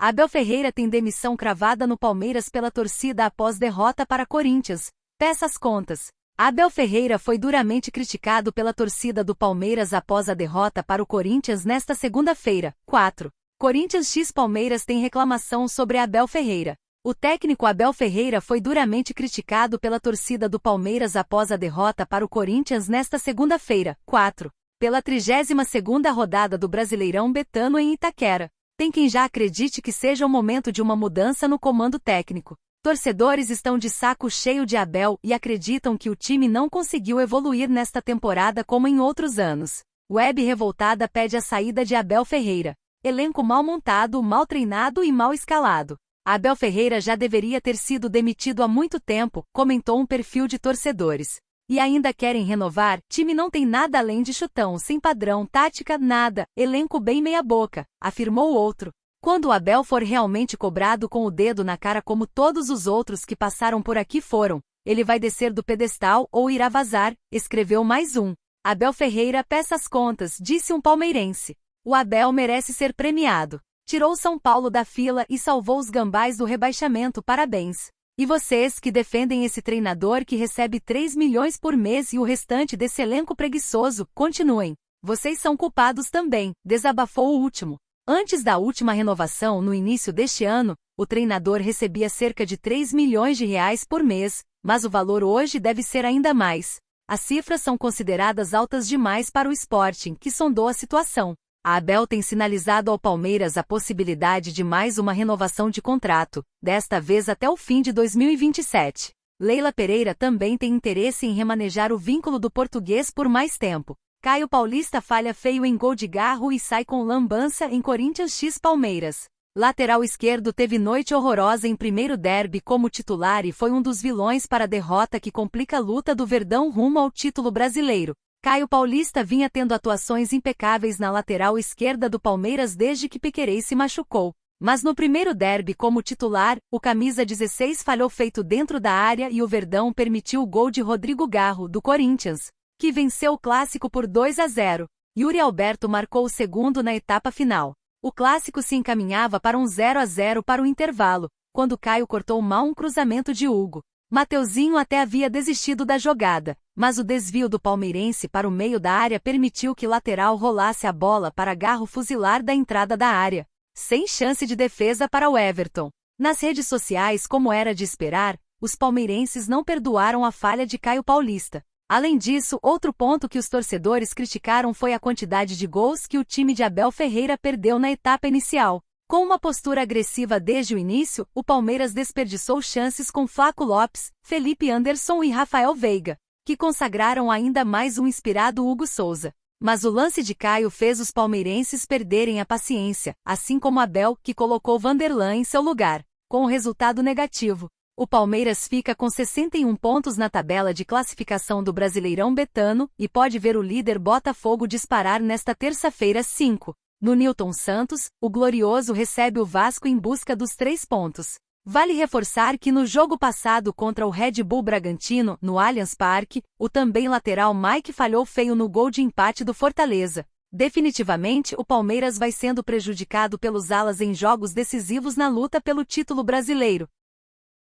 Abel Ferreira tem demissão cravada no Palmeiras pela torcida após derrota para Corinthians. Peça as contas. Abel Ferreira foi duramente criticado pela torcida do Palmeiras após a derrota para o Corinthians nesta segunda-feira, 4. Corinthians x Palmeiras tem reclamação sobre Abel Ferreira. O técnico Abel Ferreira foi duramente criticado pela torcida do Palmeiras após a derrota para o Corinthians nesta segunda-feira, 4. Pela 32ª rodada do Brasileirão Betano em Itaquera. Tem quem já acredite que seja o momento de uma mudança no comando técnico. Torcedores estão de saco cheio de Abel e acreditam que o time não conseguiu evoluir nesta temporada como em outros anos. Web revoltada pede a saída de Abel Ferreira. Elenco mal montado, mal treinado e mal escalado. Abel Ferreira já deveria ter sido demitido há muito tempo, comentou um perfil de torcedores. E ainda querem renovar? Time não tem nada além de chutão, sem padrão, tática, nada, elenco bem meia boca, afirmou o outro. Quando o Abel for realmente cobrado com o dedo na cara como todos os outros que passaram por aqui foram, ele vai descer do pedestal ou irá vazar, escreveu mais um. Abel Ferreira peça as contas, disse um palmeirense. O Abel merece ser premiado. Tirou São Paulo da fila e salvou os gambás do rebaixamento, parabéns. E vocês que defendem esse treinador que recebe 3 milhões por mês e o restante desse elenco preguiçoso, continuem. Vocês são culpados também, desabafou o último. Antes da última renovação, no início deste ano, o treinador recebia cerca de 3 milhões de reais por mês, mas o valor hoje deve ser ainda mais. As cifras são consideradas altas demais para o Sporting, que sondou a situação. A Abel tem sinalizado ao Palmeiras a possibilidade de mais uma renovação de contrato, desta vez até o fim de 2027. Leila Pereira também tem interesse em remanejar o vínculo do português por mais tempo. Caio Paulista falha feio em gol de Garro e sai com lambança em Corinthians x Palmeiras. Lateral esquerdo teve noite horrorosa em primeiro derby como titular e foi um dos vilões para a derrota que complica a luta do Verdão rumo ao título brasileiro. Caio Paulista vinha tendo atuações impecáveis na lateral esquerda do Palmeiras desde que Piquerez se machucou. Mas no primeiro derby como titular, o camisa 16 falhou feito dentro da área e o Verdão permitiu o gol de Rodrigo Garro, do Corinthians, que venceu o clássico por 2-0. Yuri Alberto marcou o segundo na etapa final. O clássico se encaminhava para um 0-0 para o intervalo, quando Caio cortou mal um cruzamento de Hugo. Mateuzinho até havia desistido da jogada, mas o desvio do palmeirense para o meio da área permitiu que lateral rolasse a bola para Garro fuzilar da entrada da área, sem chance de defesa para o Everton. Nas redes sociais, como era de esperar, os palmeirenses não perdoaram a falha de Caio Paulista. Além disso, outro ponto que os torcedores criticaram foi a quantidade de gols que o time de Abel Ferreira perdeu na etapa inicial. Com uma postura agressiva desde o início, o Palmeiras desperdiçou chances com Flaco Lopes, Felipe Anderson e Rafael Veiga, que consagraram ainda mais um inspirado Hugo Souza. Mas o lance de Caio fez os palmeirenses perderem a paciência, assim como Abel, que colocou Vanderlan em seu lugar. Com o resultado negativo, o Palmeiras fica com 61 pontos na tabela de classificação do Brasileirão Betano e pode ver o líder Botafogo disparar nesta terça-feira 5. No Newton Santos, o Glorioso recebe o Vasco em busca dos 3 pontos. Vale reforçar que no jogo passado contra o Red Bull Bragantino, no Allianz Parque, o também lateral Mike falhou feio no gol de empate do Fortaleza. Definitivamente, o Palmeiras vai sendo prejudicado pelos alas em jogos decisivos na luta pelo título brasileiro.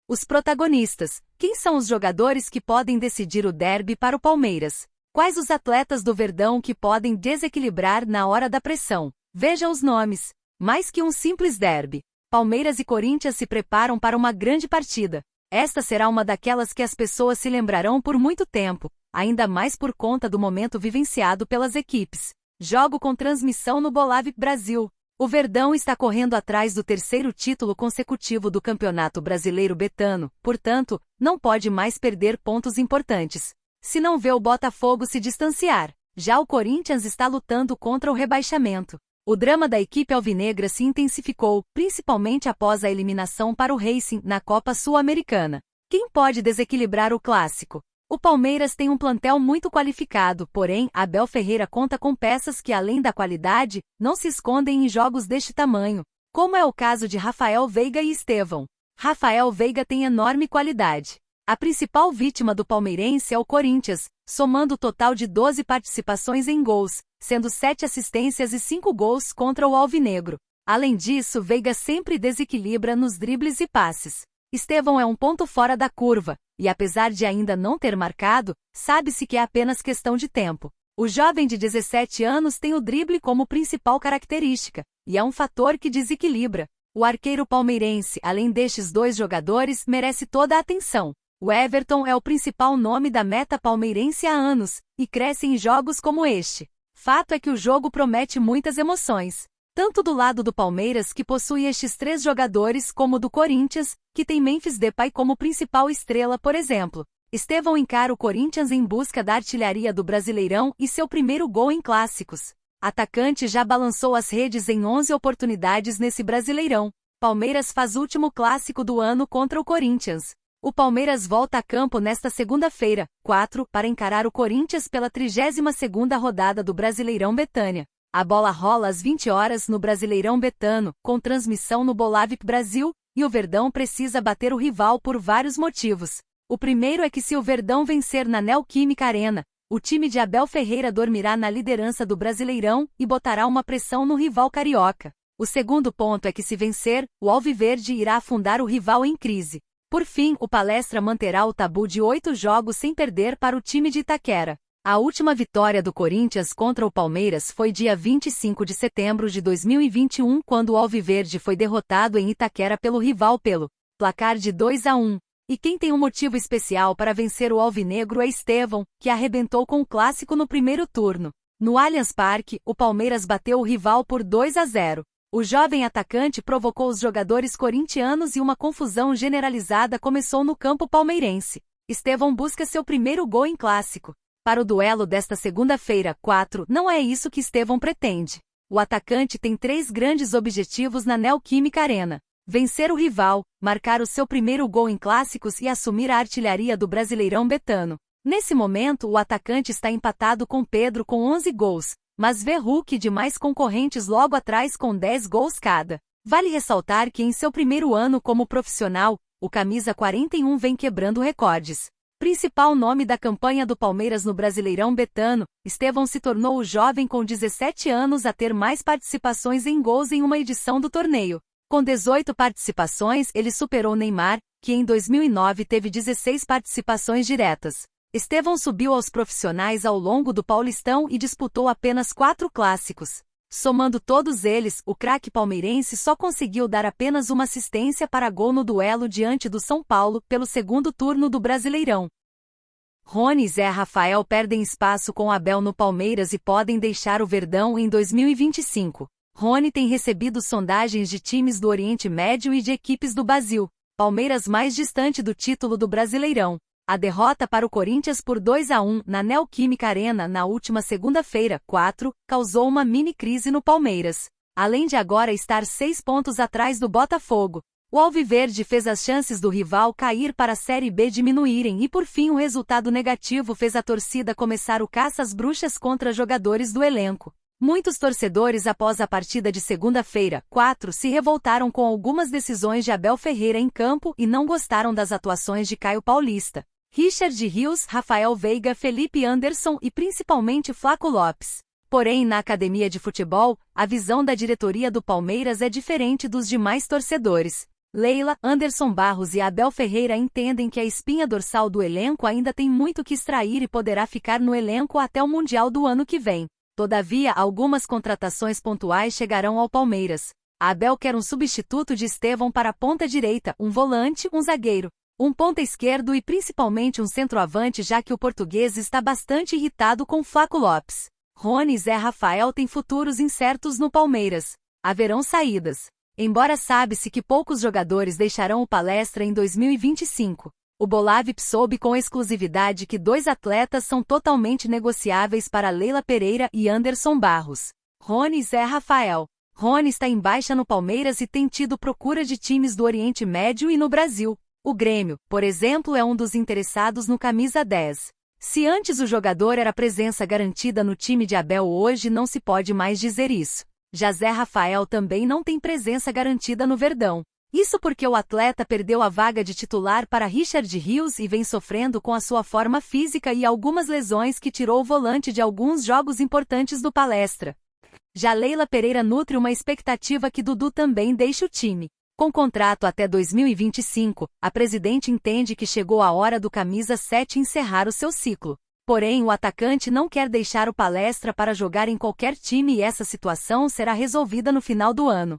Os protagonistas. Quem são os jogadores que podem decidir o derby para o Palmeiras? Quais os atletas do Verdão que podem desequilibrar na hora da pressão? Veja os nomes. Mais que um simples derby, Palmeiras e Corinthians se preparam para uma grande partida. Esta será uma daquelas que as pessoas se lembrarão por muito tempo, ainda mais por conta do momento vivenciado pelas equipes. Jogo com transmissão no Bolave Brasil. O Verdão está correndo atrás do 3º título consecutivo do Campeonato Brasileiro Betano, portanto, não pode mais perder pontos importantes. Se não vê o Botafogo se distanciar, já o Corinthians está lutando contra o rebaixamento. O drama da equipe alvinegra se intensificou, principalmente após a eliminação para o Racing na Copa Sul-Americana. Quem pode desequilibrar o clássico? O Palmeiras tem um plantel muito qualificado, porém, Abel Ferreira conta com peças que, além da qualidade, não se escondem em jogos deste tamanho, como é o caso de Rafael Veiga e Estevão. Rafael Veiga tem enorme qualidade. A principal vítima do palmeirense é o Corinthians, somando o total de 12 participações em gols, sendo 7 assistências e 5 gols contra o alvinegro. Além disso, Veiga sempre desequilibra nos dribles e passes. Estevão é um ponto fora da curva, e apesar de ainda não ter marcado, sabe-se que é apenas questão de tempo. O jovem de 17 anos tem o drible como principal característica, e é um fator que desequilibra. O arqueiro palmeirense, além destes dois jogadores, merece toda a atenção. O Everton é o principal nome da meta palmeirense há anos, e cresce em jogos como este. Fato é que o jogo promete muitas emoções. Tanto do lado do Palmeiras, que possui estes três jogadores, como do Corinthians, que tem Memphis Depay como principal estrela, por exemplo. Estevão encara o Corinthians em busca da artilharia do Brasileirão e seu primeiro gol em clássicos. Atacante já balançou as redes em 11 oportunidades nesse Brasileirão. Palmeiras faz último clássico do ano contra o Corinthians. O Palmeiras volta a campo nesta segunda-feira, 4, para encarar o Corinthians pela 32ª rodada do Brasileirão Betânia. A bola rola às 20 horas no Brasileirão Betano, com transmissão no Bolavip Brasil, e o Verdão precisa bater o rival por vários motivos. O primeiro é que se o Verdão vencer na Neoquímica Arena, o time de Abel Ferreira dormirá na liderança do Brasileirão e botará uma pressão no rival carioca. O segundo ponto é que se vencer, o Alviverde irá afundar o rival em crise. Por fim, o Palestra manterá o tabu de 8 jogos sem perder para o time de Itaquera. A última vitória do Corinthians contra o Palmeiras foi dia 25 de setembro de 2021, quando o Alviverde foi derrotado em Itaquera pelo rival pelo placar de 2-1. E quem tem um motivo especial para vencer o alvinegro é Estevão, que arrebentou com o clássico no primeiro turno. No Allianz Parque, o Palmeiras bateu o rival por 2-0. O jovem atacante provocou os jogadores corintianos e uma confusão generalizada começou no campo palmeirense. Estevão busca seu primeiro gol em clássico. Para o duelo desta segunda-feira, 4, não é isso que Estevão pretende. O atacante tem 3 grandes objetivos na Neoquímica Arena: vencer o rival, marcar o seu primeiro gol em clássicos e assumir a artilharia do Brasileirão Betano. Nesse momento, o atacante está empatado com Pedro com 11 gols, mas vê Hulk e demais concorrentes logo atrás com 10 gols cada. Vale ressaltar que em seu primeiro ano como profissional, o camisa 41 vem quebrando recordes. Principal nome da campanha do Palmeiras no Brasileirão Betano, Estevão se tornou o jovem com 17 anos a ter mais participações em gols em uma edição do torneio. Com 18 participações, ele superou Neymar, que em 2009 teve 16 participações diretas. Estevão subiu aos profissionais ao longo do Paulistão e disputou apenas 4 clássicos. Somando todos eles, o craque palmeirense só conseguiu dar apenas uma assistência para gol no duelo diante do São Paulo, pelo segundo turno do Brasileirão. Rony e Zé Rafael perdem espaço com Abel no Palmeiras e podem deixar o Verdão em 2025. Rony tem recebido sondagens de times do Oriente Médio e de equipes do Brasil. Palmeiras mais distante do título do Brasileirão. A derrota para o Corinthians por 2-1 na Neoquímica Arena na última segunda-feira, 4, causou uma mini-crise no Palmeiras. Além de agora estar 6 pontos atrás do Botafogo, o Alviverde fez as chances do rival cair para a Série B diminuírem e por fim o resultado negativo fez a torcida começar o caça às bruxas contra jogadores do elenco. Muitos torcedores após a partida de segunda-feira, 4, se revoltaram com algumas decisões de Abel Ferreira em campo e não gostaram das atuações de Caio Paulista, Richard Rios, Rafael Veiga, Felipe Anderson e principalmente Flaco Lopes. Porém, na academia de futebol, a visão da diretoria do Palmeiras é diferente dos demais torcedores. Leila, Anderson Barros e Abel Ferreira entendem que a espinha dorsal do elenco ainda tem muito que extrair e poderá ficar no elenco até o Mundial do ano que vem. Todavia, algumas contratações pontuais chegarão ao Palmeiras. Abel quer um substituto de Estevão para a ponta direita, um volante, um zagueiro, um ponta esquerdo e principalmente um centroavante, já que o português está bastante irritado com Flaco Lopes. Rony e Zé Rafael têm futuros incertos no Palmeiras. Haverão saídas. Embora sabe-se que poucos jogadores deixarão o Palestra em 2025, o Bolavip soube com exclusividade que 2 atletas são totalmente negociáveis para Leila Pereira e Anderson Barros. Rony e Zé Rafael. Rony está em baixa no Palmeiras e tem tido procura de times do Oriente Médio e no Brasil. O Grêmio, por exemplo, é um dos interessados no camisa 10. Se antes o jogador era presença garantida no time de Abel, hoje não se pode mais dizer isso. Já Zé Rafael também não tem presença garantida no Verdão. Isso porque o atleta perdeu a vaga de titular para Richard Rios e vem sofrendo com a sua forma física e algumas lesões que tirou o volante de alguns jogos importantes do Palestra. Já Leila Pereira nutre uma expectativa que Dudu também deixe o time. Com contrato até 2025, a presidente entende que chegou a hora do camisa 7 encerrar o seu ciclo. Porém, o atacante não quer deixar o Palestra para jogar em qualquer time e essa situação será resolvida no final do ano.